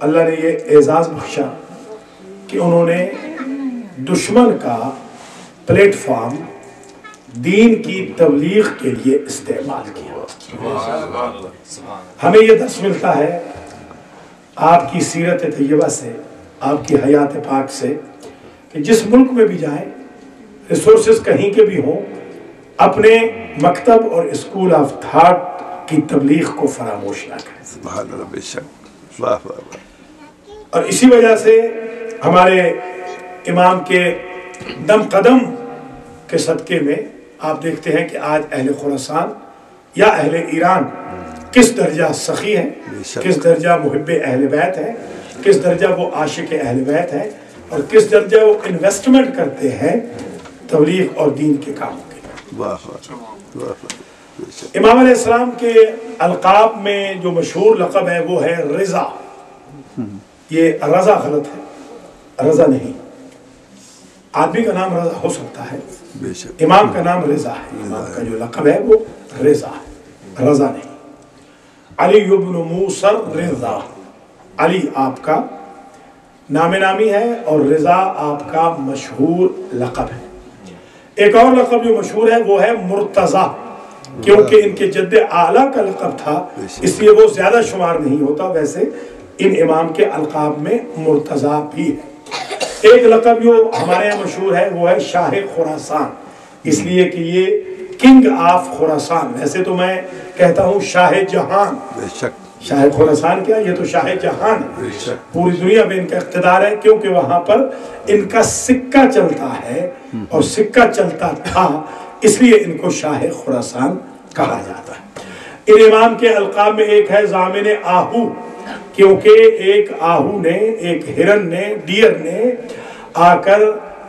اللہ نے یہ اعزاز بخشا کہ انہوں نے دشمن کا پلیٹ فارم دین کی تبلیغ کے لیے استعمال کیا۔ ہمیں یہ درس ملتا ہے آپ کی سیرت طیبہ سے، آپ کی حیات پاک سے، کہ جس ملک میں بھی جائیں، ریسورسز کہیں کے بھی ہوں، اپنے مکتب اور اسکول آف تھاٹ کی تبلیغ کو فراموش نہ کریں۔ سبحان اللہ، بے شک، واہ واہ واہ۔ اور اسی وجہ سے ہمارے امام کے دم قدم کے صدقے میں آپ دیکھتے ہیں کہ آج اہل خراسان یا اہل ایران کس درجہ سخی ہیں، کس درجہ محب اہل بیت ہے، کس درجہ وہ عاشق اہل بیت ہے، اور کس درجہ وہ انویسٹمنٹ کرتے ہیں تبلیغ اور دین کے کاموں کے۔ امام علیہ السلام کے القاب میں جو مشہور لقب ہے وہ ہے رضا۔ یہ رضا غلط ہے، رضا نہیں۔ آدمی کا نام رضا ہو سکتا ہے، امام کا نام رضا ہے، امام کا جو لقب ہے وہ رضا ہے، رضا نہیں۔ علی ابن موسر رضا، علی آپ کا نام نامی ہے اور رضا آپ کا مشہور لقب ہے۔ ایک اور لقب جو مشہور ہے وہ ہے مرتضی، کیونکہ ان کے جد اعلیٰ کا لقب تھا اس لیے وہ زیادہ شمار نہیں ہوتا، ویسے ان امام کے القاب میں مرتضی بھی ہے۔ ایک لقب جو ہمارے یہاں مشہور ہے وہ ہے شاہ خراسان، اس لیے کہ یہ کنگ آف خراسان، ویسے تو میں کہتا ہوں شاہ جہان، شاہ خراسان کیا، یہ تو شاہ جہان ہے، پوری دنیا میں ان کا اقتدار ہے، کیونکہ وہاں پر ان کا سکہ چلتا ہے اور سکہ چلتا تھا، اس لیے ان کو شاہ خراسان کہا جاتا ہے۔ ان امام کے القاب میں ایک ہے ضامن آہو، کیونکہ ایک آہو نے، ایک ہرن نے، ڈیر نے آ کر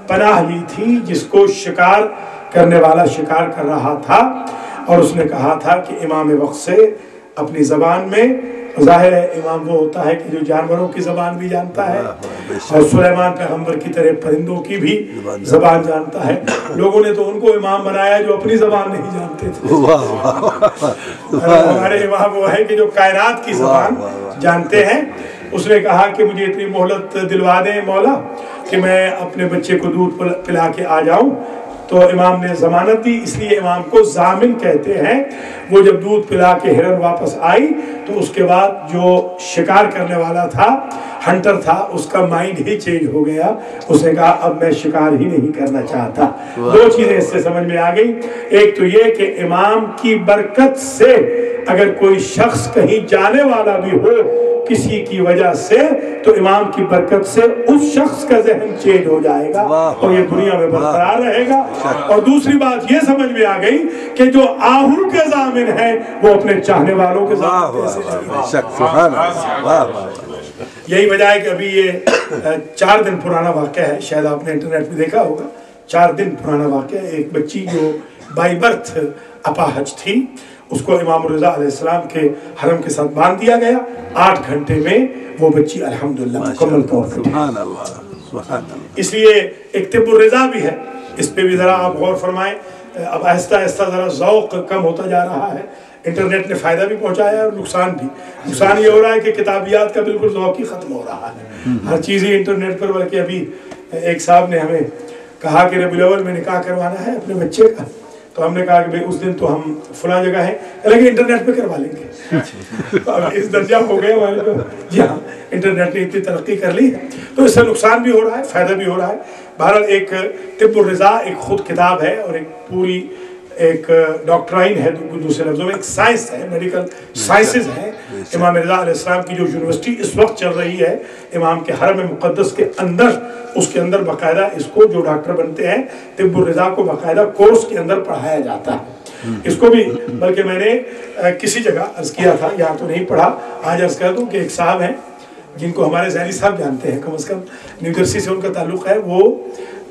پناہ لی تھی جس کو شکار کرنے والا شکار کر رہا تھا، اور اس نے کہا تھا کہ امام وقت سے اپنی زبان میں، ظاہر ہے امام وہ ہوتا ہے کہ جو جانوروں کی زبان بھی جانتا ہے اور سلیمان پیغمبر کی طرح پرندوں کی بھی زبان جانتا ہے۔ لوگوں نے تو ان کو امام بنایا جو اپنی زبان نہیں جانتے تھے۔ ہمارے امام وہ ہے کہ جو کائنات کی زبان جانتے ہیں۔ اس نے کہا کہ مجھے اتنی مہلت دلوا دیں مولا کہ میں اپنے بچے کو دودھ پلا کے آ جاؤں، تو امام نے ضمانت دی، اس لیے امام کو ضامن کہتے ہیں۔ وہ جب دودھ پلا کے ہرن واپس آئی تو اس کے بعد جو شکار کرنے والا تھا، ہنٹر تھا، اس کا مائنڈ ہی چینج ہو گیا، اس نے کہا اب میں شکار ہی نہیں کرنا چاہتا۔ دو چیزیں اس سے سمجھ میں آ گئی، ایک تو یہ کہ امام کی برکت سے اگر کوئی شخص کہیں جانے والا بھی ہو کسی کی وجہ سے، تو امام کی برکت سے اس شخص کا ذہن چینج ہو جائے گا اور یہ دنیا میں برقرار رہے گا۔ اور دوسری بات یہ سمجھ میں آ گئی کہ جو آہو کے ضامن ہیں وہ اپنے چاہنے والوں کے ضامن کیسے نہیں۔ یہی وجہ ہے کہ ابھی یہ 4 دن پرانا واقعہ ہے، شاید آپ نے انٹرنیٹ میں دیکھا ہوگا، 4 دن پرانا واقعہ ہے۔ ایک بچی جو بائی برتھ اپاہج تھی، اس کو امام رضا علیہ السلام کے حرم کے ساتھ باندھ دیا گیا، 8 گھنٹے میں وہ بچی الحمدللہ مکمل طور پر۔ اس لیے ایک طب الرضا بھی ہے، اس پہ بھی ذرا آپ غور فرمائیں۔ اب آہستہ آہستہ ذرا ذوق کم ہوتا جا رہا ہے، انٹرنیٹ نے فائدہ بھی پہنچایا ہے اور نقصان بھی۔ نقصان یہ ہو رہا ہے کہ کتابیات کا بالکل ذوق ہی ختم ہو رہا ہے، ہر چیز ہی انٹرنیٹ پر۔ بلکہ ابھی ایک صاحب نے ہمیں کہا کہ ربیع الاول میں نکاح کروانا ہے اپنے بچے کا، تو ہم نے کہا کہ بھئی اس دن تو ہم فلاں جگہ ہیں، لیکن انٹرنیٹ پہ کروا لیں گے۔ اب اس درجہ ہو گئے ہمارے کو، جی ہاں انٹرنیٹ نے اتنی ترقی کر لی ہے، تو اس سے نقصان بھی ہو رہا ہے، فائدہ بھی ہو رہا ہے۔ بہرحال ایک طب الرضا ایک خود کتاب ہے اور ایک پوری ایک ڈاکٹرائن ہے، دوسرے لفظوں میں ایک سائنس ہے، میڈیکل سائنسز ہیں۔ امام رضا علیہ السلام کی جو یونیورسٹی اس وقت چل رہی ہے امام کے حرم مقدس کے اندر، اس کے اندر باقاعدہ اس کو جو ڈاکٹر بنتے ہیں طب الرضا کو باقاعدہ کورس کے اندر پڑھایا جاتا ہے۔ اس کو بھی بلکہ میں نے کسی جگہ عرض کیا تھا، یہاں تو نہیں پڑھا، آج عرض کر دوں کہ ایک صاحب ہیں جن کو ہمارے ذہنی صاحب جانتے ہیں، کم از کم نیو جرسی سے ان کا تعلق ہے، وہ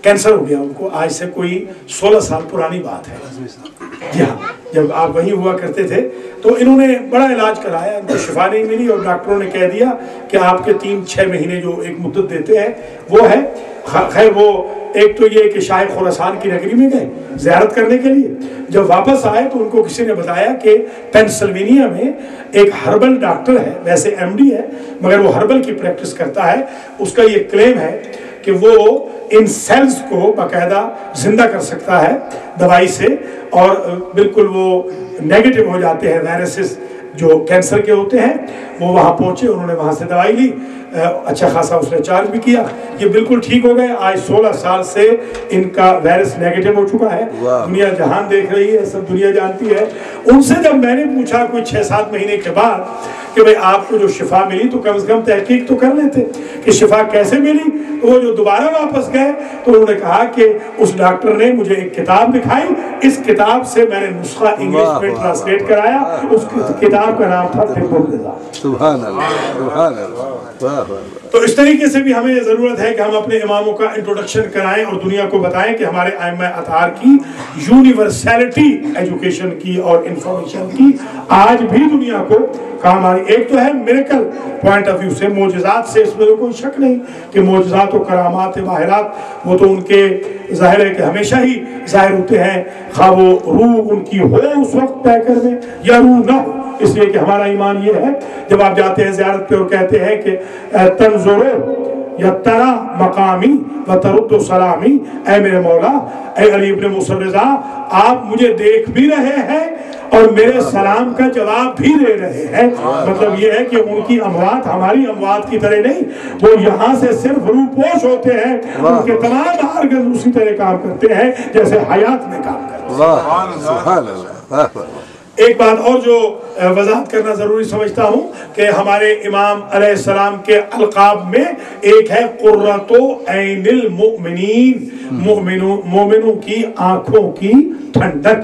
کینسر ہو گیا ان کو، آج سے کوئی 16 سال پرانی بات ہے۔ جی ہاں، جب آپ وہیں ہوا کرتے تھے تو انہوں نے بڑا علاج کرایا، ان کو شفا نہیں ملی، اور ڈاکٹروں نے کہہ دیا کہ آپ کے 3-6 مہینے جو ایک مدت دیتے ہیں وہ ہے۔ خیر وہ ایک تو یہ کہ شاہ خراسان کی نگری میں گئے زیارت کرنے کے لیے، جب واپس آئے تو ان کو کسی نے بتایا کہ پینسلوینیا میں ایک ہربل ڈاکٹر ہے، ویسے ایم ڈی ہے مگر وہ ہربل کی پریکٹس کرتا ہے، اس کا یہ کلیم ہے کہ وہ ان سیلز کو باقاعدہ زندہ کر سکتا ہے دوائی سے، اور بالکل وہ نیگیٹو ہو جاتے ہیں وائرسز جو کینسر کے ہوتے ہیں۔ وہ وہاں پہنچے، انہوں نے وہاں سے دوائی لی، اچھا خاصا اس نے چارج بھی کیا، یہ بالکل ٹھیک ہو گئے۔ آج 16 سال سے ان کا وائرس نیگیٹو ہو چکا ہے، دنیا جہان دیکھ رہی ہے، سب دنیا جانتی ہے۔ ان سے جب میں نے پوچھا کوئی 6-7 مہینے کے بعد کہ بھئی آپ کو جو شفا ملی تو کم از کم تحقیق تو کر لیتے کہ شفا کیسے ملی، تو وہ جو دوبارہ واپس گئے تو انہوں نے کہا کہ اس ڈاکٹر نے مجھے ایک کتاب دکھائی، اس کتاب سے میں نے نسخہ انگلش میں ٹرانسلیٹ کرایا، اس کتاب کا نام تھا طب الرضا۔ سبحان اللہ، سبحان اللہ۔ تو اس طریقے سے بھی ہمیں ضرورت ہے کہ ہم اپنے اماموں کا انٹروڈکشن کرائیں اور دنیا کو بتائیں کہ ہمارے ائمہ اطہار کی یونیورسیلٹی ایجوکیشن کی اور انفارمیشن کی آج بھی دنیا کو کام آ رہی۔ ایک تو ہے میریکل پوائنٹ آف ویو سے، معجزات سے، اس میں تو کوئی شک نہیں کہ معجزات و کرامات باہرات وہ تو ان کے ظاہر ہے کہ ہمیشہ ہی ظاہر ہوتے ہیں، خواہ وہ روح ان کی ہو اس وقت پیکر میں یا روح نہ ہو، اس لیے کہ ہمارا ایمان یہ ہے جب آپ جاتے ہیں زیارت پہ اور کہتے ہیں کہ تنظرو یا ترا مقامی و ترد سلامی، اے میرے مولا، اے علی ابن موسی رضا، آپ مجھے دیکھ بھی رہے ہیں اور میرے سلام کا جواب بھی دے رہے ہیں۔ مطلب یہ ہے کہ ان کی اموات ہماری اموات کی طرح نہیں، وہ یہاں سے صرف روح پوش ہوتے ہیں، ان کے تمام آرگن اسی طرح کام کرتے ہیں جیسے حیات میں کام کرتے ہیں۔ سبحان اللہ۔ ایک بات اور جو وضاحت کرنا ضروری سمجھتا ہوں کہ ہمارے امام علیہ السلام کے القاب میں ایک ہے قرۃ عین المؤمنین، مومنوں کی آنکھوں کی ٹھنڈک،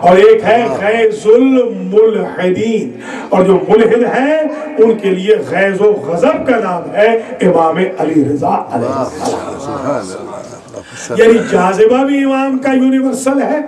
اور ایک ہے غیظ الملحدین، اور جو ملحد ہیں ان کے لیے غیظ و غضب کا نام ہے امام علی رضا علیہ السلام۔ یعنی جاذبہ بھی امام کا یونیورسل ہے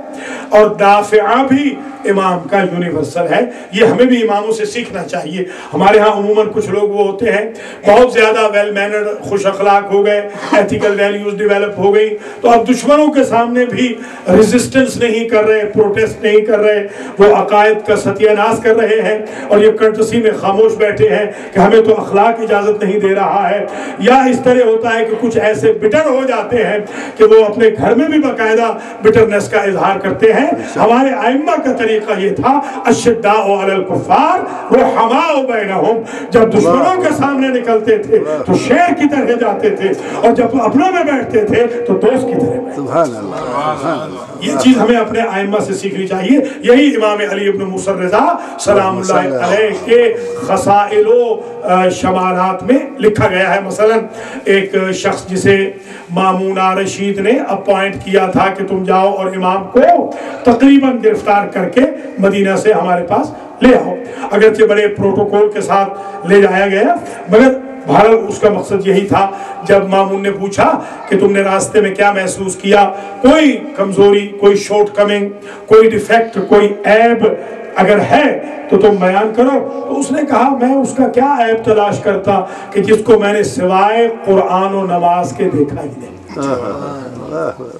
اور دافعہ بھی امام کا یونیورسل ہے۔ یہ ہمیں بھی اماموں سے سیکھنا چاہیے۔ ہمارے ہاں عموماً کچھ لوگ وہ ہوتے ہیں بہت زیادہ ویل مینرڈ، خوش اخلاق ہو گئے، ایتھیکل ویلیوز ڈیولپ ہو گئی، تو اب دشمنوں کے سامنے بھی ریزسٹنس نہیں کر رہے، پروٹیسٹ نہیں کر رہے، وہ عقائد کا ستیہ ناش کر رہے ہیں اور یہ کرٹسی میں خاموش بیٹھے ہیں کہ ہمیں تو اخلاق اجازت نہیں دے رہا ہے۔ یا اس طرح ہوتا ہے کہ کچھ ایسے بٹر ہو جاتے ہیں کہ وہ اپنے گھر میں بھی باقاعدہ بٹرنس کا اظہار کرتے ہیں۔ ہمارے ائمہ کا طریقہ یہ تھا اشداء علی الکفار رحماء بینہم، جب دشمنوں کے سامنے نکلتے تھے تو شیر کی طرح جاتے تھے اور جب اپنوں میں بیٹھتے تھے تو دوست کی طرح بیٹھتے۔ سبحان اللہ۔ یہ چیز ہمیں اپنے ائمہ سے سیکھنی چاہیے۔ یہی امام علی ابن موسی رضا سلام اللہ علیہ کے خصائل و شمالات میں لکھا گیا ہے۔ مثلا ایک شخص جسے مامونہ رشید نے اپوائنٹ کیا تھا کہ تم جاؤ اور امام کو تقریباً گرفتار کر کے مدینہ سے ہمارے پاس لے آؤ، اگرچہ بڑے پروٹوکول کے ساتھ لے جایا گیا، مگر بہرحال اس کا مقصد یہی تھا۔ جب مامون نے پوچھا کہ تم نے راستے میں کیا محسوس کیا، کوئی کمزوری، کوئی شارٹ کمنگ، کوئی ڈیفیکٹ، کوئی عیب اگر ہے تو تم بیان کرو، تو اس نے کہا میں اس کا کیا عیب تلاش کرتا کہ جس کو میں نے سوائے قرآن و نماز کے دیکھا ہی نہیں۔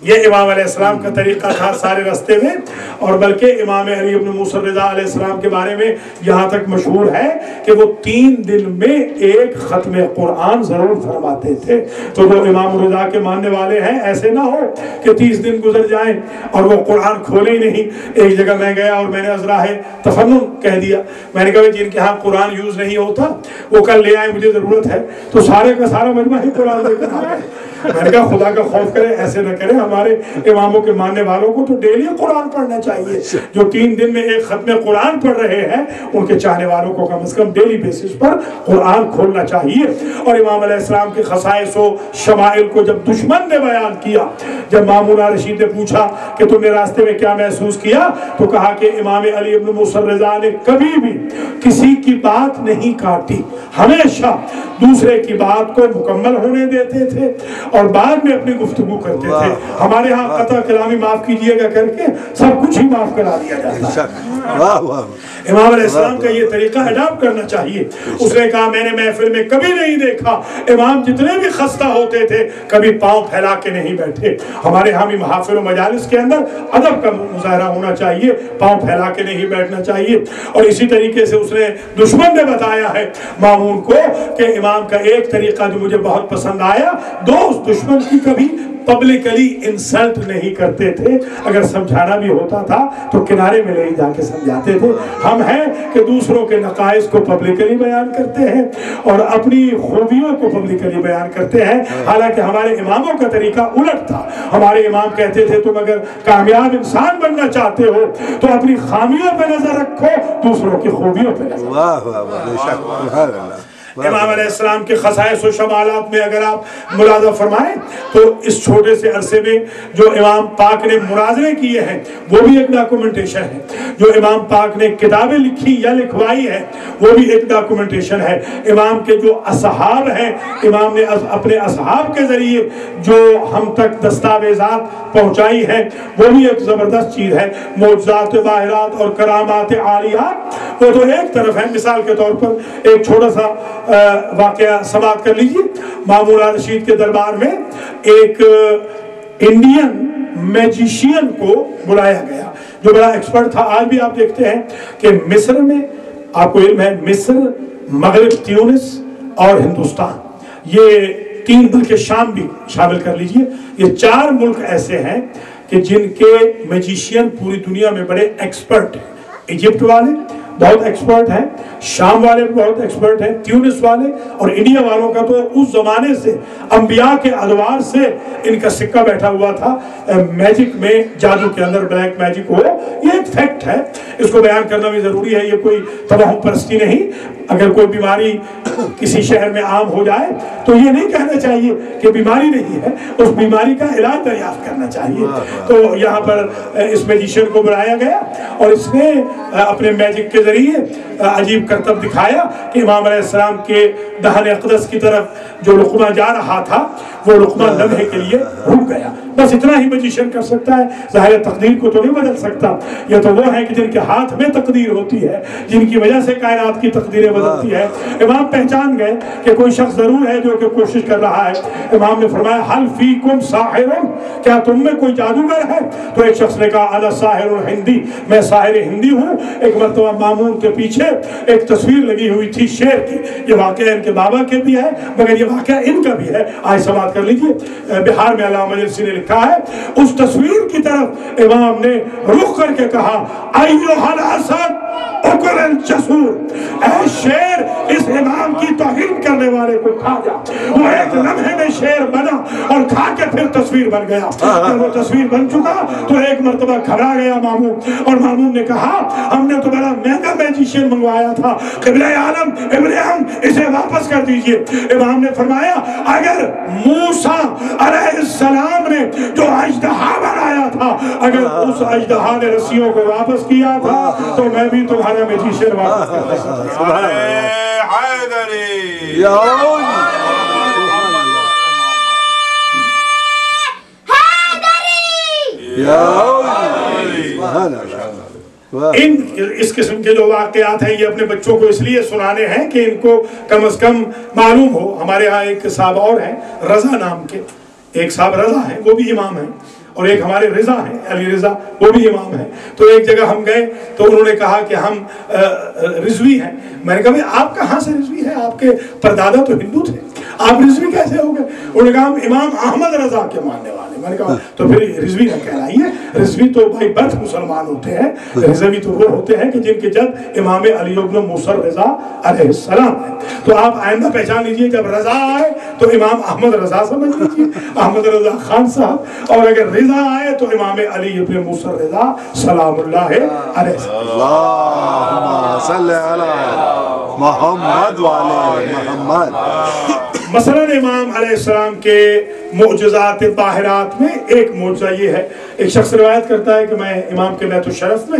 یہ امام علیہ السلام کا طریقہ تھا سارے راستے میں، اور بلکہ امام علی ابن موسی رضا علیہ السلام کے بارے میں یہاں تک مشہور ہے کہ وہ 3 دن میں ایک ختم قرآن ضرور فرماتے تھے۔ تو جو امام رضا کے ماننے والے ہیں ایسے نہ ہو کہ 30 دن گزر جائیں اور وہ قرآن کھولے ہی نہیں۔ ایک جگہ میں گیا اور میں نے ازراہ تفنن کہہ دیا، میں نے کہا جن کے ہاں قرآن یوز نہیں ہوتا وہ کل لے آئے، مجھے ضرورت ہے، تو سارے کا سارا مجمع ہی قرآن لے کر آ گئے۔ میں نے کہا خدا کا خوف کرے، ایسے نہ کرے، ہمارے اماموں کے ماننے والوں کو تو ڈیلی قرآن پڑھنا چاہیے۔ جو 3 دن میں ایک ختم قرآن پڑھ رہے ہیں ان کے چاہنے والوں کو کم از کم ڈیلی بیسس پر قرآن کھولنا چاہیے۔ اور امام علیہ السلام کے خصائص و شمائل کو جب دشمن نے بیان کیا، جب مامونہ رشید نے پوچھا کہ تم نے راستے میں کیا محسوس کیا، تو کہا کہ امام علی ابن موسی رضا نے کبھی بھی کسی کی بات نہیں کاٹی، ہمیشہ دوسرے کی بات کو مکمل ہونے دیتے تھے اور بعد میں اپنی گفتگو کرتے تھے. ہمارے ہاں قطع کلامی معاف کیجئے گا کر کے سب کچھ ہی معاف کرا دیا جاتا ہے. امام علیہ السلام کا یہ طریقہ اڈاپٹ کرنا چاہیے. اس نے کہا میں نے محفل میں کبھی نہیں دیکھا امام جتنے بھی خستہ ہوتے تھے کبھی پاؤں پھیلا کے نہیں بیٹھے. ہمارے ہاں بھی محافل و مجالس کے اندر ادب کا مظاہرہ ہونا چاہیے, پاؤں پھیلا کے نہیں بیٹھنا چاہیے. اور اسی طریقے سے اس نے دشمن نے بتایا ہے مامون کو کہ امام کا ایک طریقہ جو مجھے بہت پسند آیا, دوست دشمن کی کبھی پبلکلی انسلٹ نہیں کرتے تھے. اگر سمجھانا بھی ہوتا تھا تو کنارے میں لے جا کے سمجھاتے تھے. ہم ہیں کہ دوسروں کے نقائص کو پبلکلی بیان کرتے ہیں اور اپنی خوبیوں کو پبلکلی بیان کرتے ہیں, حالانکہ ہمارے اماموں کا طریقہ الٹ تھا. ہمارے امام کہتے تھے تم اگر کامیاب انسان بننا چاہتے ہو تو اپنی خامیوں پہ نظر رکھو, دوسروں کی خوبیوں پہ نظر رکھو. امام علیہ السلام کے خصائص و شمالات میں اگر آپ ملاحظہ فرمائیں تو اس چھوٹے سے عرصے میں جو امام پاک نے مناظرے کیے ہیں وہ بھی ایک ڈاکومنٹیشن ہے. جو امام پاک نے کتابیں لکھی یا لکھوائی ہے وہ بھی ایک ڈاکومنٹیشن ہے. امام کے جو اصحاب ہیں, امام نے اپنے اصحاب کے ذریعے جو ہم تک دستاویزات پہنچائی ہیں وہ بھی ایک زبردست چیز ہے. معجزات باہرات اور کرامات عالیات وہ تو ایک طرف ہے. مثال کے طور پر ایک چھوٹا سا واقعہ سماعت کر لیجئے. مامون رشید کے دربار میں ایک انڈین میجیشین کو بلایا گیا جو بڑا ایکسپرٹ تھا. آج بھی آپ دیکھتے ہیں کہ مصر میں, آپ کو علم ہے, مصر, مغرب, تیونس اور ہندوستان, یہ تین ملک, شام بھی شامل کر لیجئے, یہ 4 ملک ایسے ہیں کہ جن کے میجیشین پوری دنیا میں بڑے ایکسپرٹ ہیں. ایجپٹ والے بہت ایکسپرٹ ہیں, شام والے بہت ایکسپرٹ ہیں, تیونس والے, اور انڈیا والوں کا تو اس زمانے سے انبیاء کے ادوار سے ان کا سکہ بیٹھا ہوا تھا. میجک میں, جادو کے اندر بلیک میجک ہو, یہ ایک فیکٹ ہے, اس کو بیان کرنا بھی ضروری ہے. یہ کوئی توہم پرستی نہیں. اگر کوئی بیماری کسی شہر میں عام ہو جائے تو یہ نہیں کہنا چاہیے کہ بیماری نہیں ہے, اس بیماری کا علاج دریافت کرنا چاہیے. تو یہاں پر اس میجیشین کو بلایا گیا اور اس نے اپنے میجک کے ذریعے عجیب کرتب دکھایا کہ امام علیہ السلام کے دہن اقدس کی طرف جو لقمہ جا رہا تھا وہ لقمہ لمحے کے لیے رک گیا. بس اتنا ہی میجیشین کر سکتا ہے. ظاہر تقدیر کو تو نہیں بدل سکتا. یہ تو وہ ہیں کہ جن کے ہاتھ میں تقدیر ہوتی ہے, جن کی وجہ سے کائنات کی تقدیریں بدلتی ہے. امام پہچان گئے کہ کوئی شخص ضرور ہے جو کہ کوشش کر رہا ہے. امام نے فرمایا حل فیکم ساحر, کیا تم میں کوئی جادوگر ہے؟ تو ایک شخص نے کہا انا ساحر ہندی, میں ساحر ہندی ہوں. ایک مرتبہ مامون کے پیچھے ایک تصویر لگی ہوئی تھی شیر کی. یہ واقعہ ان کے بابا کے بھی ہے مگر یہ واقعہ ان کا بھی ہے. آج سماعت کر لیجئے. بہار میں علامہ مجلسی نے لکھا ہے, اس تصویر کی طرف امام نے رخ کر کے کہا ایھا الاسد اکل الجسور, اے شیر اس امام کی توہین کرنے والے کو کھا جا. وہ ایک لمحے میں شیر بنا اور کھا کے پھر تصویر بن گیا. جب وہ تصویر بن چکا تو ایک مرتبہ گھبرا گیا مامون, اور مامون نے کہا ہم نے تو بڑا مہنگا میجیشین منگوایا تھا, قبلہ عالم ابن عم اسے واپس کر دیجئے. امام نے فرمایا اگر موسیٰ علیہ السلام نے جو اژدہا بنایا تھا اگر اس اژدہا نے رسیوں کو واپس کیا تھا تو میں بھی تمہارا میجیشین واپس کر دیتا. حیدری یا اس قسم کے جو واقعات ہیں یہ اپنے بچوں کو اس لیے سنانے ہیں کہ ان کو کم از کم معلوم ہو. ہمارے ہاں ایک صاحب اور ہیں رضا نام کے, ایک صاحب رضا ہیں وہ بھی امام ہیں, اور ایک ہمارے رضا ہیں علی رضا وہ بھی امام ہیں. تو ایک جگہ ہم گئے تو انہوں نے کہا کہ ہم رضوی ہیں. میں نے کہا بھئی آپ کہاں سے رضوی ہیں, آپ کے پردادا تو ہندو تھے, آپ رضوی کیسے ہو گئے؟ انہوں نے کہا ہم امام احمد رضا کے ماننے والے. میں نے کہا تو پھر رضوی نہ کہلائیے, رضوی تو بھائی برتھ مسلمان ہوتے ہیں, رضوی تو وہ ہوتے ہیں کہ جن کے جد امام علی بن موسیٰ رضا علیہ السلام ہے. تو آپ آئندہ پہچان لیجئے جب رضا آئے تو امام احمد رضا سمجھ لیجئے, احمد رضا خان صاحب, اور اگر رضا آئے تو امام علی بن موسیٰ رضا سلام اللہ علیہ السلام. اللہم صلی علی محمد وعلی محمد. مثلا امام علیہ السلام کے معجزات باہرات میں ایک معجزہ یہ ہے, ایک شخص روایت کرتا ہے کہ میں امام کے بیت الشرف میں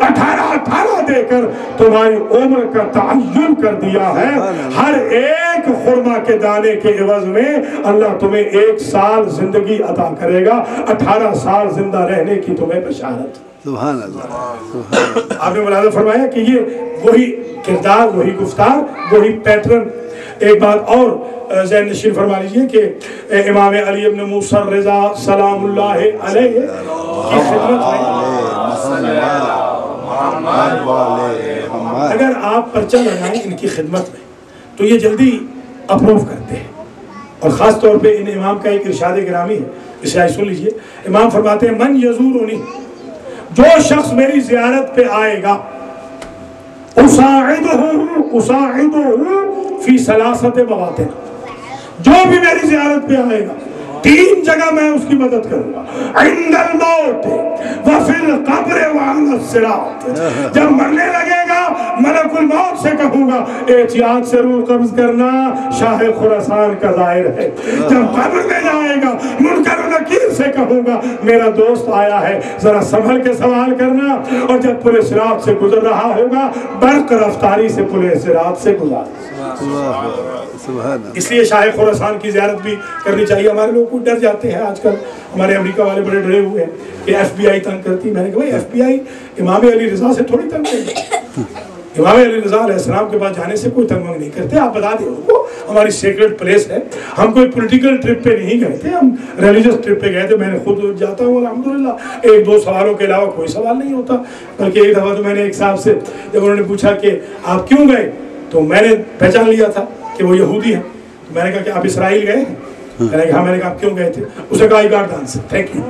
18 دے کر تمہاری عمر کا تعین کر دیا ہے. ہر ایک خرما کے دانے کے عوض میں اللہ تمہیں 1 سال زندگی عطا کرے گا. 18 سال زندہ رہنے کی تمہیں بشارت. سبحان اللہ. آپ نے ملاحظہ فرمایا کہ یہ وہی کردار، وہی گفتار، وہی پیٹرن. ایک بات اور ذہن نشین فرما لیجئے کہ امام علی ابن موسیٰ الرضا سلام اللہ علیہ کی خدمت میں اگر آپ پرچہ لگائیں ان کی خدمت میں تو یہ جلدی اپروو کرتے ہیں. اور خاص طور پہ ان امام کا ایک ارشاد گرامی ہے، اسے آج سن لیجئے. امام فرماتے ہیں من یزورنی، جو شخص میری زیارت پہ آئے گا، اساعدہ فی ثلاثت مواطن، جو بھی میری زیارت پہ آئے گا 3 جگہ میں اس کی مدد کروں گا. عند الموت وفی القبر وعلی الصراط، جب مرنے لگے گا ملک الموت سے کہوں گا احتیاط سے روح قبض کرنا، شاہ خراسان کا ظاہر ہے. جب قبر میں جائے گا منکر و نکیر سے کہوں گا میرا دوست آیا ہے ذرا سنبھل کے سوال کرنا. اور جب پل صراط سے گزر رہا ہوگا برق رفتاری سے پل صراط سے گزار. اس لیے شاہ خراسان کی زیارت بھی کرنی چاہیے. ہمارے لوگ کو ڈر جاتے ہیں آج کل، ہمارے امریکہ والے بڑے ڈرے ہوئے ہیں کہ ایف بی آئی تنگ کرتی. میں نے کہا بھائی ایف بی آئی امام علی رضا سے تھوڑی تنگ کرتی. امام علی رضا علیہ السلام کے پاس جانے سے کوئی تنگ منگ نہیں کرتے. آپ بتا دیں ان کو ہماری سیکرٹ پلیس ہے. ہم کوئی پولیٹیکل ٹرپ پہ نہیں گئے تھے، ہم ریلیجس ٹرپ پہ گئے تھے. میں نے خود جاتا ہوں الحمدللہ، 1-2 سوالوں کے علاوہ کوئی سوال نہیں ہوتا. بلکہ ایک دفعہ تو میں نے ایک صاحب سے جب انہوں نے پوچھا کہ آپ کیوں گئے تو میں نے پہچان لیا تھا کہ وہ یہودی ہیں. میں نے کہا کہ آپ اسرائیل گئے ہیں؟ میں نے کہا، میں نے کہا آپ کیوں گئے تھے؟ اسے کہا I got the answer, thank you.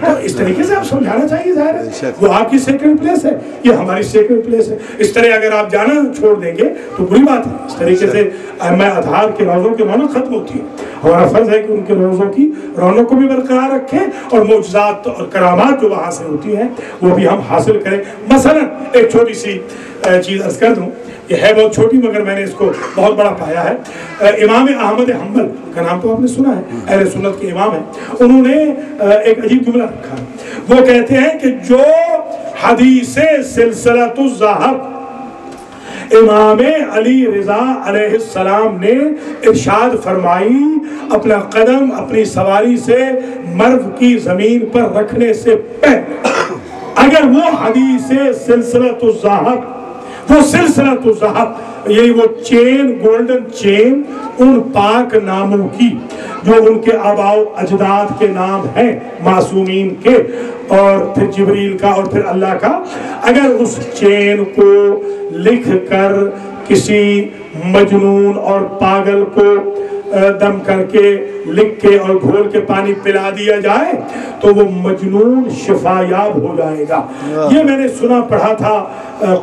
تو اس طریقے سے آپ سمجھانا چاہیے. ظاہر ہے وہ آپ کی سیکرٹ پلیس ہے، یہ ہماری سیکرٹ پلیس ہے. اس طرح اگر آپ جانا چھوڑ دیں گے تو بری بات ہے. اس طریقے سے ائمہ اطہار کے روضوں کی رونق ختم ہوتی ہے. ہمارا فرض ہے کہ ان کے روضوں کی رونق کو بھی برقرار رکھیں اور معجزات اور کرامات جو وہاں سے ہوتی ہیں وہ بھی ہم حاصل کریں. مثلا ایک چھوٹی سی چیز عرض کر دوں، یہ ہے بہت چھوٹی مگر میں نے اس کو بہت بڑا پایا ہے. امام احمد حنبل کا نام تو آپ نے سنا ہے، اہل سنت کے امام ہیں. انہوں نے ایک عجیب جملہ رکھا. وہ کہتے ہیں کہ جو حدیث سلسلۃ الذہب امام علی رضا علیہ السلام نے ارشاد فرمائی اپنا قدم اپنی سواری سے مرو کی زمین پر رکھنے سے پہلے، اگر وہ حدیث سلسلۃ الذہب، وہ سلسلۃ الذہب یہی وہ چین، گولڈن چین ان پاک ناموں کی جو ان کے آباء و اجداد کے نام ہیں معصومین کے اور پھر جبریل کا اور پھر اللہ کا، اگر اس چین کو لکھ کر کسی مجنون اور پاگل کو دم کر کے لکھ کے اور گھول کے پانی پلا دیا جائے تو وہ مجنون شفا یاب ہو جائے گا. یہ میں نے سنا پڑھا تھا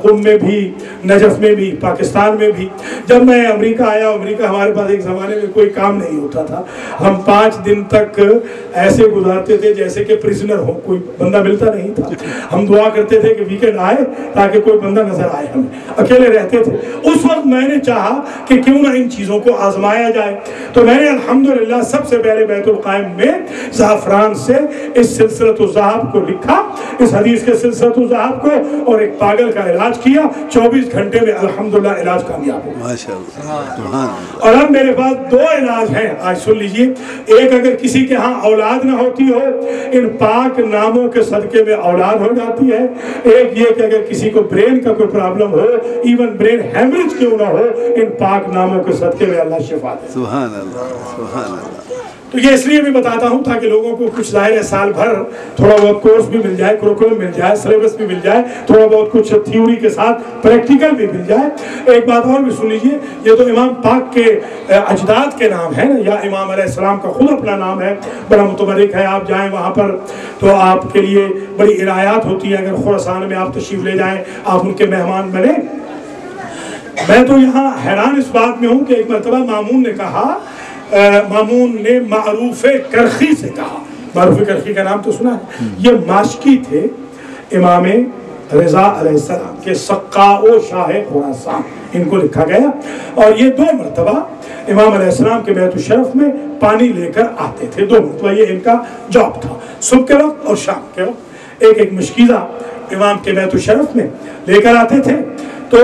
قم میں بھی، نجف میں بھی، پاکستان میں بھی. جب میں امریکہ آیا، امریکہ ہمارے پاس ایک زمانے میں کوئی کام نہیں ہوتا تھا. ہم 5 دن تک ایسے گزارتے تھے جیسے کہ پریزنر ہو، کوئی بندہ ملتا نہیں تھا. ہم دعا کرتے تھے کہ ویکینڈ آئے تاکہ کوئی بندہ نظر آئے. ہم اکیلے رہتے تھے. اس وقت میں نے چاہا کہ کیوں نہ ان چیزوں کو آزمایا جائے، تو میں نے الحمدللہ سب سے پہلے بیت القائم میں زعفران سے اس سلسلۃ الذہب کو لکھا، اس حدیث کے سلسلۃ الذہب کو، اور ایک پاگل کا علاج کیا. 24 گھنٹے میں الحمدللہ علاج کامیاب ہو. ماشاءاللہ. اور اب میرے پاس 2 علاج ہیں، آج سن لیجئے. ایک، اگر کسی کے ہاں اولاد نہ ہوتی ہو ان پاک ناموں کے صدقے میں اولاد ہو جاتی ہے. ایک یہ کہ اگر کسی کو برین کا کوئی پرابلم ہو، ایون برین ہیمریج کیوں نہ ہو، ان پاک ناموں کے صدقے میں اللہ شفا دے. سبحان اللہ، سبحان اللہ. تو یہ اس لیے بھی بتاتا ہوں تاکہ لوگوں کو کچھ ظاہر ہے سال بھر تھوڑا بہت کورس بھی مل جائے، کریکولم مل جائے، سلیبس بھی مل جائے، تھوڑا بہت کچھ تھیوری کے ساتھ پریکٹیکل بھی مل جائے. ایک بات اور بھی سن لیجئے، یہ تو امام پاک کے اجداد کے نام ہیں یا امام علیہ السلام کا خود اپنا نام ہے، بڑا متبرک ہے. آپ جائیں وہاں پر تو آپ کے لیے بڑی عنایات ہوتی ہیں. اگر خراسان میں آپ تشریف لے جائیں، آپ ان کے مہمان بنیں. میں تو یہاں حیران اس بات میں ہوں کہ ایک مرتبہ مامون نے کہا، مامون نے معروف کرخی سے کہا. معروف کرخی کا نام تو سنا ہے. یہ ماشکی تھے امام رضا علیہ السلام کے سقا و شاہ خراسان، ان کو لکھا گیا. اور یہ 2 مرتبہ امام علیہ السلام کے بیت الشرف میں پانی لے کر آتے تھے. 2 مرتبہ یہ ان کا جاب تھا، صبح کے وقت اور شام کے وقت. ایک مشکیزہ امام کے بیت الشرف میں لے کر آتے تھے. تو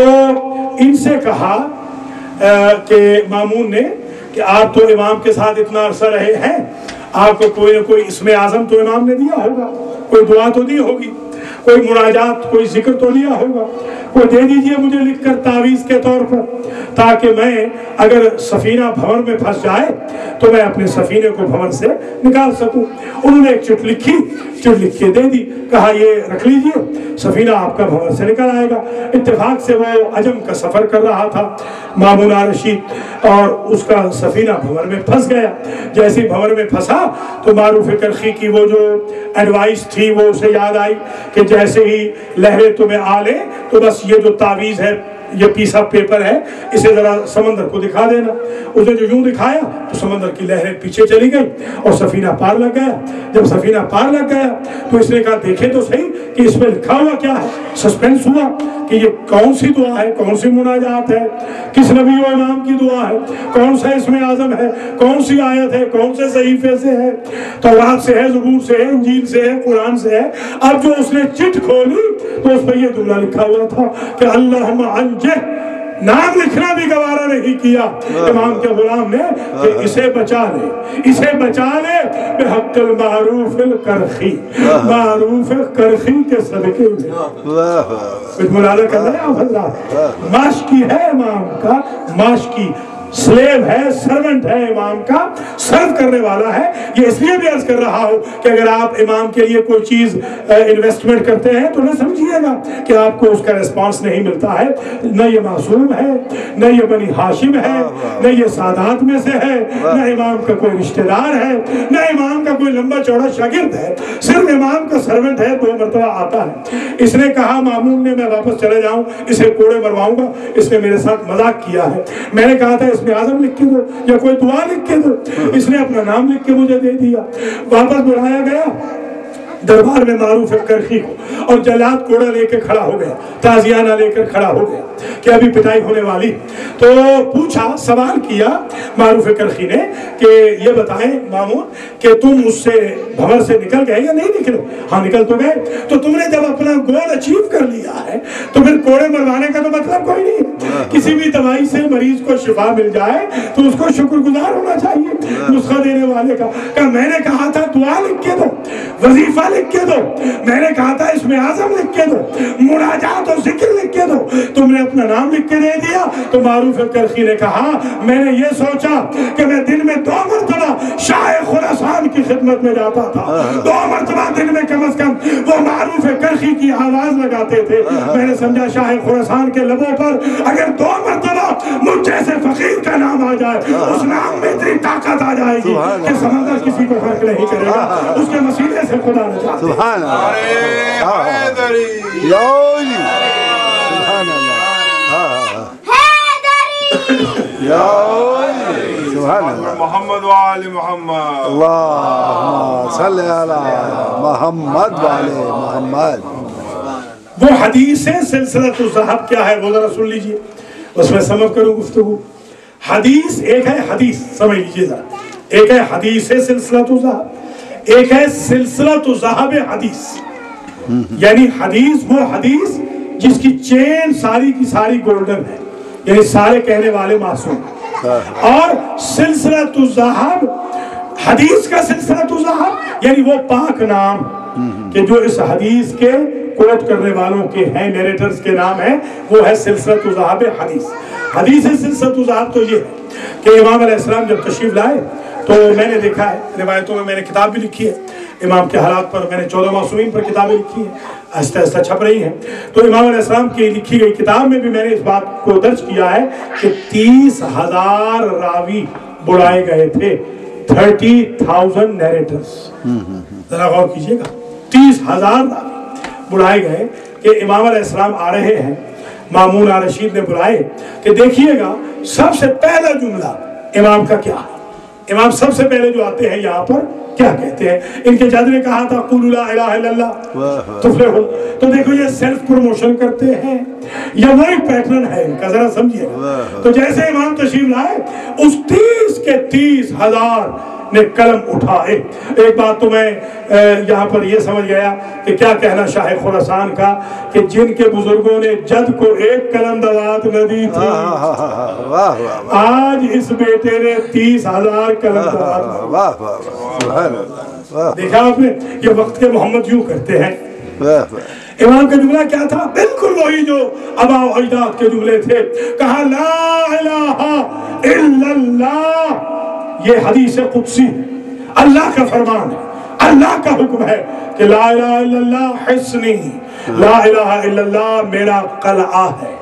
ان سے کہا کہ مامون نے کہ آپ تو امام کے ساتھ اتنا عرصہ رہے ہیں, آپ کو کوئی نہ کوئی اسم اعظم تو امام نے دیا ہوگا, کوئی دعا تو دی ہوگی, کوئی مناجات, کوئی ذکر تو دیا ہوگا, کوئی دے دیجئے مجھے لکھ کر تعویذ کے طور پر, تاکہ میں اگر سفینہ بھنور میں پھنس جائے تو میں اپنے سفینے کو بھنور سے نکال سکوں. انہوں نے ایک چٹ لکھی, چٹ لکھ کے دے دی, کہا یہ رکھ لیجئے, سفینہ آپ کا بھنور سے نکل آئے گا. اتفاق سے وہ عجم کا سفر کر رہا تھا مامون رشید, اور اس کا سفینہ بھنور میں پھنس گیا. جیسے بھنور میں پھنسا تو معروف کرخی کی وہ جو ایڈوائس تھی وہ اسے یاد آئی کہ جیسے ہی لہریں تمہیں آ لیں تو بس یہ جو تعویذ ہے, یہ پیس آف پیپر ہے, اسے ذرا سمندر کو دکھا دینا. اس نے جو یوں دکھایا تو سمندر کی لہریں پیچھے چلی گئی اور سفینہ پار لگ گیا. جب سفینہ پار لگ گیا تو اس نے کہا دیکھیں تو صحیح کہ اس میں لکھا ہوا کیا ہے. سسپینس ہوا کہ یہ کون سی دعا ہے, کون سی مناجات ہے, کس نبی و امام کی دعا ہے, کون سا اسم اعظم ہے, کون سی آیت ہے, کون سے صحیفے سے ہے, تورات سے ہے, زبور سے ہے, انجیل سے ہے, قرآن سے ہے. اب جو اس نے چٹ کھولی تو اس پہ یہ جملہ لکھا ہوا تھا کہ اللہم انجہ. نام لکھنا بھی گوارا نہیں کیا امام کے غلام نے کہ اسے بچا لے, اسے بچا لے بحق المعروف الکرخی, معروف کرخی کے صدقے میں. کچھ ملازہ کر رہے ہیں آپ حضرات, ماشکی ہے امام کا, ماشکی سلیو ہے, سرونٹ ہے امام کا, سرو کرنے والا ہے. یہ اس لیے بھی عرض کر رہا ہوں کہ اگر آپ امام کے لیے کوئی چیز انویسٹمنٹ کرتے ہیں تو نہ سمجھیے گا کہ آپ کو اس کا ریسپانس نہیں ملتا ہے. نہ یہ معصوم ہے, نہ یہ بنی ہاشم ہے, نہ یہ سادات میں سے ہے, نہ امام کا کوئی رشتہ دار ہے, نہ امام کا کوئی لمبا چوڑا شاگرد ہے, صرف امام کا سرونٹ ہے. 2 مرتبہ آتا ہے. اس نے کہا مامون نے میں واپس چلے جاؤں, اسے کوڑے مرواؤں گا, اس نے میرے ساتھ مذاق کیا ہے. میں نے کہا تھا اس میں اعظم لکھ کے دو یا کوئی دعا لکھ کے دو, اس نے اپنا نام لکھ کے مجھے دے دیا. واپس بلایا گیا دربار میں معروف کرخی کو, اور جلاد کوڑا لے کے کھڑا ہو گیا, تازیانہ لے کر کھڑا ہو گیا کہ ابھی پٹائی ہونے والی. تو پوچھا, سوال کیا معروف کرخی نے کہ یہ بتائیں مامون کہ تم اس سے بھنور سے نکل گئے یا نہیں نکلے؟ ہاں نکل تو گئے. تو تم نے جب اپنا گول اچیو کر لیا ہے تو پھر کوڑے مروانے کا تو مطلب کوئی نہیں. کسی بھی دوائی سے مریض کو شفا مل جائے تو اس کو شکر گزار ہونا چاہیے نسخہ دینے والے کا. کہ میں نے کہا تھا دعا لکھ کے دو, وظیفہ لکھ کے دو, میں نے کہا تھا اس میں اعظم لکھ کے دو, مناجات اور ذکر لکھ کے دو, تم نے اپنا نام لکھ کے دے دیا. تو معروف کرخی نے کہا میں نے یہ سوچا کہ میں دن میں 2 مرتبہ شاہ خراسان کی خدمت میں جاتا تھا, 2 مرتبہ دن میں کم از کم وہ معروف کرخی کی آواز لگاتے تھے. میں نے سمجھا شاہ خراسان کے لبوں پر اگر 2 مرتبہ مجھ جیسے فقیر کا نام آ جائے, اس نام میں اتنی طاقت آ جائے گی کہ سمندر کسی کو فرق نہیں کرے گا. اس کے وسیلے سے خدا نے چاہتے. سبحان اللہ, سبحان اللہ, سبحان اللہ, محمد وآل محمد, اللہم صلی علی محمد وآل محمد. وہ حدیث ہے سلسلۃ الذہب. کیا ہے وہ ذرا سن لیجئے, بس میں سمجھ کروں گفتگو. حدیث ایک ہے, حدیث سمجھ لیجئے ذرا, ایک ہے حدیث ہے سلسلۃ الذہب, ایک ہے سلسلۃ الذہب حدیث. یعنی حدیث وہ حدیث جس کی چین ساری کی ساری گولڈن ہے, یعنی سارے کہنے والے معصوم. اور سلسلۃ الذہب, حدیث کا سلسلۃ الذہب یعنی وہ پاک نام کہ جو اس حدیث کے کوٹ کرنے والوں کے ہیں, نیریٹرز کے نام ہیں, وہ ہے سلسلۃ الذہب حدیث. حدیث سلسلۃ الذہب تو یہ ہے کہ امام علیہ السلام جب تشریف لائے تو میں نے دیکھا ہے روایتوں میں نے کتاب بھی لکھی ہے امام کے حالات پر, میں نے 14 معصومین پر کتابیں لکھی ہیں, آہستہ آہستہ چھپ رہی ہیں. تو امام علیہ السلام کی لکھی گئی کتاب میں بھی میں نے اس بات کو درج کیا ہے کہ 30,000 راوی بلائے گئے تھے, 30,000 نیریٹرز. ذرا غور کیجئے گا, 30,000 راوی بلائے گئے کہ امام علیہ السلام آ رہے ہیں. مامون رشید نے بلائے کہ دیکھیے گا سب سے پہلا جملہ امام کا کیا ہے. امام سب سے پہلے جو آتے ہیں یہاں پر کیا کہتے ہیں؟ ان کے جد نے کہا تھا قولوا لا الہ الا اللہ تفلحون. تو دیکھو یہ سیلف پروموشن کرتے ہیں یا وہی پیٹرن ہے ان کا, ذرا سمجھیے. تو جیسے امام تشریف لائے اس 30 کے 30,000 نے قلم اٹھائے۔ ایک بات تو میں یہاں پر یہ سمجھ گیا کہ کیا کہنا شاہ خراسان کا کہ جن کے بزرگوں نے جد کو ایک قلم دوات نہ دی تھی، آج اس بیٹے نے 30,000 قلم دوات۔ دیکھا آپ نے، یہ وقت کے محمد یوں کرتے ہیں۔ امام کا جملہ کیا تھا؟ بالکل وہی جو آبا و اجداد کے جملے تھے، کہا لا الہ الا اللہ۔ یہ حدیث قدسی اللہ کا فرمان ہے، اللہ کا حکم ہے کہ لا الہ الا اللہ حصنی، لا الہ الا اللہ میرا قلعہ ہے،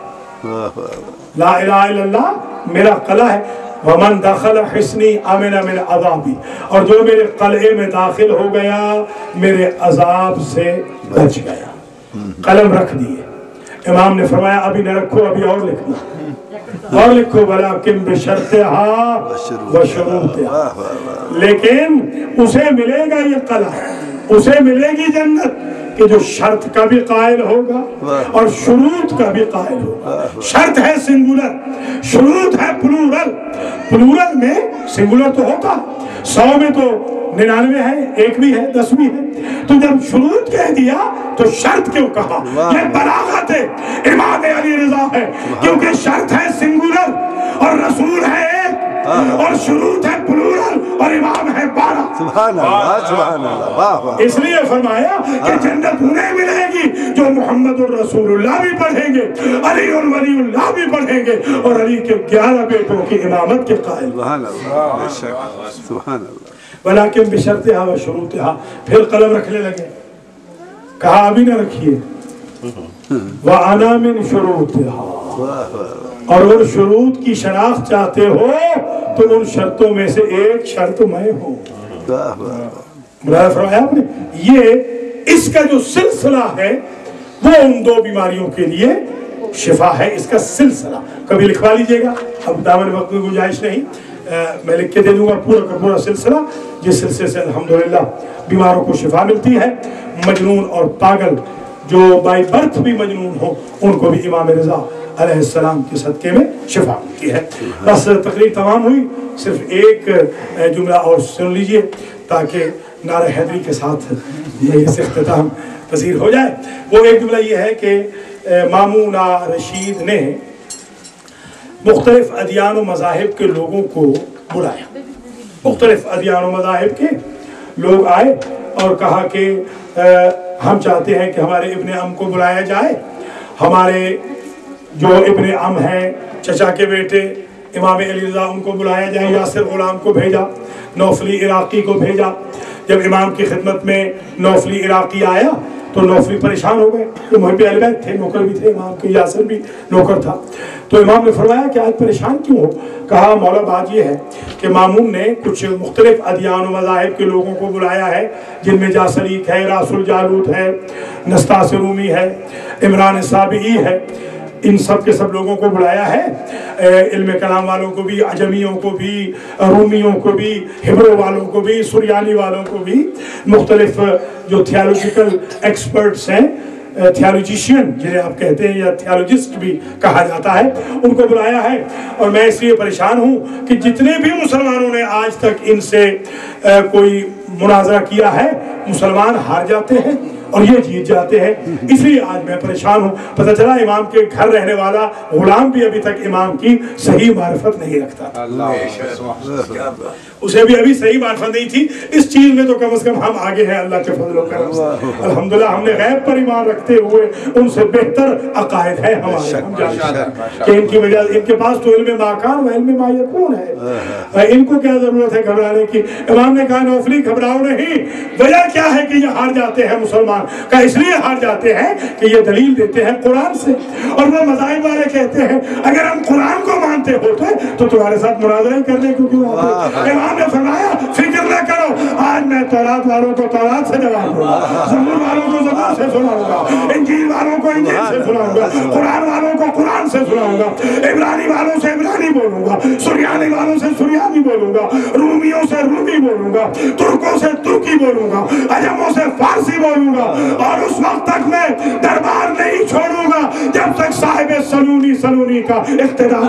لا الہ الا اللہ میرا قلعہ ہے۔ ومن دخل حصنی امن من عذابی، اور جو میرے قلعے میں داخل ہو گیا میرے عذاب سے بچ گیا۔ قلم رکھ دیے، امام نے فرمایا ابھی نہ رکھو، ابھی اور لکھنا، اور لکھو ولیکن بشرطہا وشروطہا، لیکن اسے ملے گا یہ قلعہ، اسے ملے گی جنت کہ جو شرط کا بھی قائل ہوگا اور شروط کا بھی قائل ہوگا۔ شرط ہے سنگولر، شروط ہے پلورل۔ پلورل میں سنگولر تو ہوتا، 100 میں تو 99 ہے، 1 بھی ہے، 10 بھی ہے، تو جب شروط کہہ دیا تو شرط کیوں کہا؟ یہ بلاغت امام علی رضا ہے، کیونکہ شرط ہے سنگولر اور رسول ہے ایک، اور شروط ہے پلورل اور امام ہے 12۔ سبحان اللہ، سبحان اللہ، واہ واہ۔ اس لیے فرمایا کہ جنت انہیں ملے گی جو محمد الرسول اللہ بھی پڑھیں گے، علی ولی اللہ بھی پڑھیں گے، اور علی کے 11 بیٹوں کی امامت کے قائل۔ سبحان اللہ، بے شک، سبحان اللہ۔ ولیکن بشرطہا و شروطہا، پھر قلم رکھنے لگے، کہا ابھی نہ رکھیے، وَأَنَا مِن شُرُوطِهَا، اور ان شروط کی شناخت چاہتے ہو تو ان شرطوں میں سے ایک شرط میں ہوں۔ مراد فرمایا آپ نے، یہ اس کا جو سلسلہ ہے وہ ان 2 بیماریوں کے لیے شفا ہے، اس کا سلسلہ کبھی لکھوا لیجئے گا، اب دامن وقت میں گنجائش نہیں، میں لکھ کے دے دوں گا پورا کا پورا سلسلہ، جس سلسلے سے الحمدللہ بیماروں کو شفا ملتی ہے۔ مجنون اور پاگل جو بائی برتھ بھی مجنون ہو، ان کو بھی امام رضا علیہ السلام کے صدقے میں شفا ملتی ہے۔ بس تقریر تمام ہوئی، صرف ایک جملہ اور سن لیجئے تاکہ نعرہ حیدری کے ساتھ مجلس اختتام پذیر ہو جائے۔ وہ ایک جملہ یہ ہے کہ مامون رشید نے مختلف ادیان و مذاہب کے لوگوں کو بلایا، مختلف ادیان و مذاہب کے لوگ آئے اور کہا کہ ہم چاہتے ہیں کہ ہمارے ابن عم کو بلایا جائے، ہمارے جو ابن عم ہیں چچا کے بیٹے امام علی رضا ان کو بلایا جائے۔ یاسر غلام کو بھیجا، نوفلی عراقی کو بھیجا۔ جب امام کی خدمت میں نوفلی عراقی آیا تو نوفلی پریشان ہو گئے، وہ محب اہل بیت تھے، نوکر بھی تھے امام کے، یاسر بھی نوکر تھا۔ تو امام نے فرمایا کہ آج پریشان کیوں ہو؟ کہا مولا بات یہ ہے کہ مامون نے کچھ مختلف ادیان و مذاہب کے لوگوں کو بلایا ہے، جن میں جاسریک ہے، راس الجالوت ہے، نستاس رومی ہے، عمران سابعی ہے، ان سب کے سب لوگوں کو بلایا ہے، علم کلام والوں کو بھی، عجمیوں کو بھی، رومیوں کو بھی، ہبرو والوں کو بھی، سریانی والوں کو بھی، مختلف جو تھیالوجیکل ایکسپرٹس ہیں، تھیالوجیشین جنہیں آپ کہتے ہیں یا تھیالوجسٹ بھی کہا جاتا ہے، ان کو بلایا ہے۔ اور میں اس لیے پریشان ہوں کہ جتنے بھی مسلمانوں نے آج تک ان سے کوئی مناظرہ کیا ہے، مسلمان ہار جاتے ہیں اور یہ جیت جاتے ہیں، اس لیے آج میں پریشان ہوں۔ پتہ چلا امام کے گھر رہنے والا غلام بھی ابھی تک امام کی صحیح معرفت نہیں رکھتا تھا، اسے بھی ابھی صحیح معرفت نہیں تھی۔ اس چیز میں تو کم از کم ہم آگے ہیں اللہ کے فضل و کرم سے، الحمدللہ ہم نے غیب پر ایمان رکھتے ہوئے ان سے بہتر عقائد ہے ہمارے، ہم جانتے ہیں کہ ان کی وجہ ان کے پاس تو علم ما کان و علم ما یکون ہے، ان کو کیا ضرورت ہے گھبرانے کی۔ امام نے کہا نوفلی گھبراؤ نہیں، وجہ کیا ہے کہ یہ ہار جاتے ہیں مسلمان کا، اس لیے ہار جاتے ہیں کہ یہ دلیل دیتے ہیں قرآن سے، اور وہ مذاہب والے کہتے ہیں اگر ہم قرآن کو مانتے ہوتے تو تمہارے ساتھ مناظرہ ہی کرنے کو کیوں آتے۔ امام نے فرمایا فکر نہ کرو، آج میں تورات والوں کو تورات سے جواب دوں گا، زبور والوں کو زبور سے سناؤں گا، انجیل والوں کو انجیل سے سناؤں گا، قرآن والوں کو قرآن سے سناؤں گا، عبرانی والوں سے عبرانی بولوں گا، سریانی والوں سے سریانی بولوں گا، رومیوں سے رومی بولوں گا، ترکوں سے ترکی بولوں گا، عجموں سے فارسی بولوں گا، اور اس وقت تک میں دربار نہیں چھوڑوں گا جب تک صاحب سلونی کا اقتدار۔